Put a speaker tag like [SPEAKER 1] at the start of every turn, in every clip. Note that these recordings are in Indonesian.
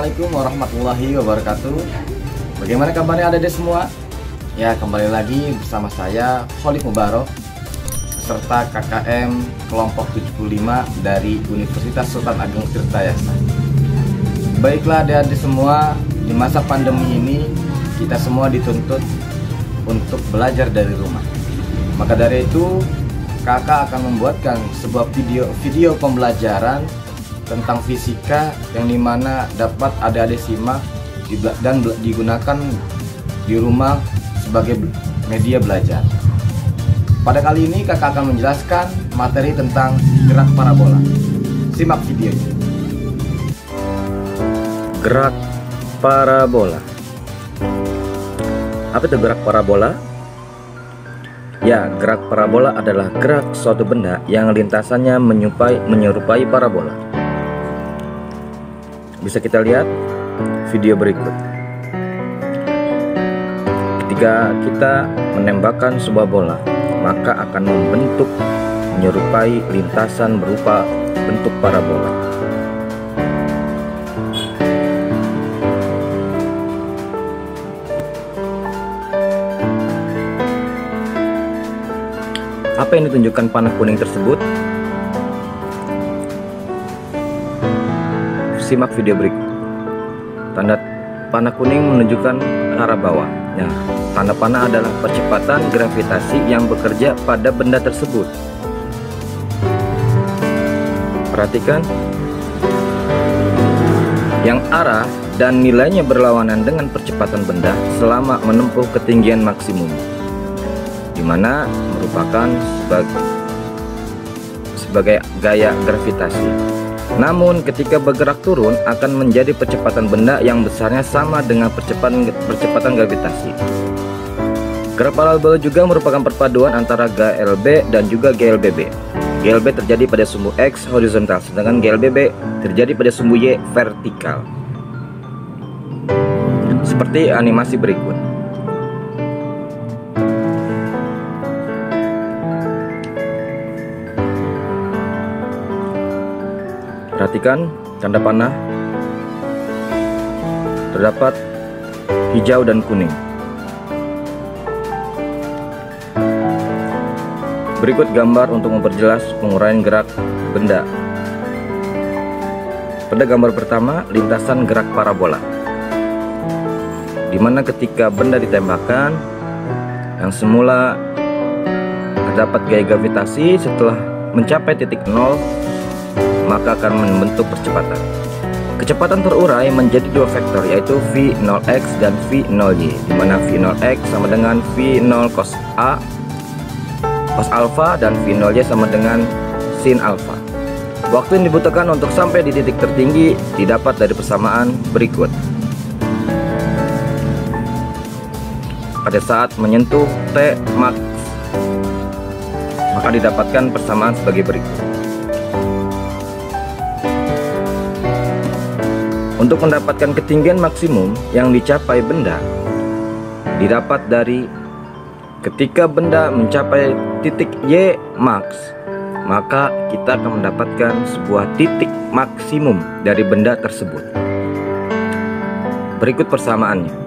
[SPEAKER 1] Assalamualaikum warahmatullahi wabarakatuh. Bagaimana kabarnya adik-adik semua? Ya, kembali lagi bersama saya Khalif Mubarok, peserta KKM kelompok 75 dari Universitas Sultan Ageng Tirtayasa. Baiklah adik-adik semua, di masa pandemi ini kita semua dituntut untuk belajar dari rumah. Maka dari itu kakak akan membuatkan sebuah video pembelajaran tentang fisika yang dimana dapat adik-adik simak dan digunakan di rumah sebagai media belajar. Pada kali ini kakak akan menjelaskan materi tentang gerak parabola. Simak videonya.
[SPEAKER 2] Gerak parabola. Apa itu gerak parabola? Ya, gerak parabola adalah gerak suatu benda yang lintasannya menyerupai parabola. Bisa kita lihat video berikut. Ketika kita menembakkan sebuah bola, maka akan membentuk menyerupai lintasan berupa bentuk parabola. Apa yang ditunjukkan panah kuning tersebut? Simak video berikut. Tanda panah kuning menunjukkan arah bawah. Nah, tanda panah adalah percepatan gravitasi yang bekerja pada benda tersebut. Perhatikan, yang arah dan nilainya berlawanan dengan percepatan benda selama menempuh ketinggian maksimum, di mana merupakan sebagai gaya gravitasi. Namun ketika bergerak turun akan menjadi percepatan benda yang besarnya sama dengan percepatan gravitasi. Gerak parabola juga merupakan perpaduan antara GLB dan juga GLBB. GLB terjadi pada sumbu X horizontal, sedangkan GLBB terjadi pada sumbu Y vertikal. Seperti animasi berikut. Perhatikan tanda panah, terdapat hijau dan kuning. Berikut gambar untuk memperjelas penguraian gerak benda. Pada gambar pertama, lintasan gerak parabola, di mana ketika benda ditembakkan, yang semula terdapat gaya gravitasi, setelah mencapai titik nol maka akan membentuk percepatan. Kecepatan terurai menjadi dua vektor, yaitu V0x dan V0y, di mana V0x sama dengan V0 cos A cos alpha dan V0y sama dengan sin alpha. Waktu yang dibutuhkan untuk sampai di titik tertinggi didapat dari persamaan berikut. Pada saat menyentuh T max, maka didapatkan persamaan sebagai berikut. Untuk mendapatkan ketinggian maksimum yang dicapai benda didapat dari ketika benda mencapai titik Y max, maka kita akan mendapatkan sebuah titik maksimum dari benda tersebut. Berikut persamaannya.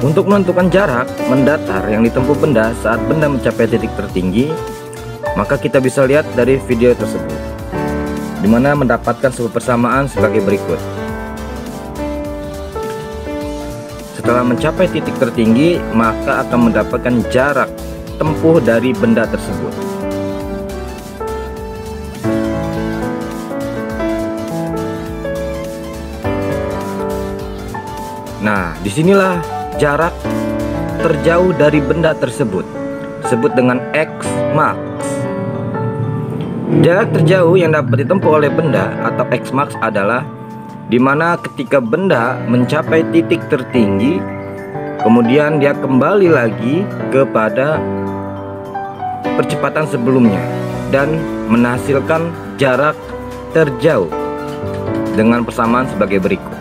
[SPEAKER 2] Untuk menentukan jarak mendatar yang ditempuh benda saat benda mencapai titik tertinggi, maka kita bisa lihat dari video tersebut, di mana mendapatkan sebuah persamaan sebagai berikut. Setelah mencapai titik tertinggi, maka akan mendapatkan jarak tempuh dari benda tersebut. Nah, disinilah jarak terjauh dari benda tersebut, disebut dengan X max. Jarak terjauh yang dapat ditempuh oleh benda atau X-max adalah di mana ketika benda mencapai titik tertinggi, kemudian dia kembali lagi kepada percepatan sebelumnya dan menghasilkan jarak terjauh dengan persamaan sebagai berikut.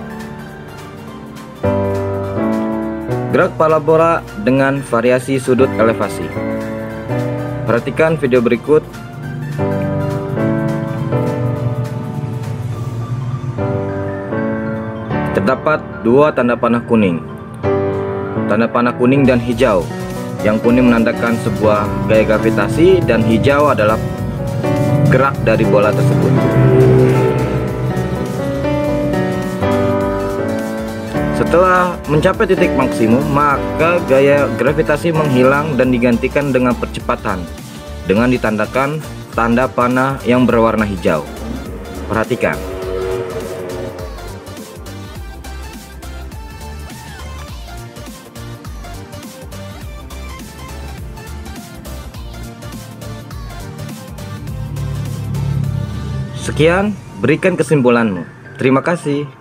[SPEAKER 2] Gerak parabola dengan variasi sudut elevasi. Perhatikan video berikut. Terdapat dua tanda panah kuning. Tanda panah kuning dan hijau. Yang kuning menandakan sebuah gaya gravitasi dan hijau adalah gerak dari bola tersebut. Setelah mencapai titik maksimum, maka gaya gravitasi menghilang dan digantikan dengan percepatan dengan ditandakan tanda panah yang berwarna hijau. Perhatikan. Sekian, berikan kesimpulanmu. Terima kasih.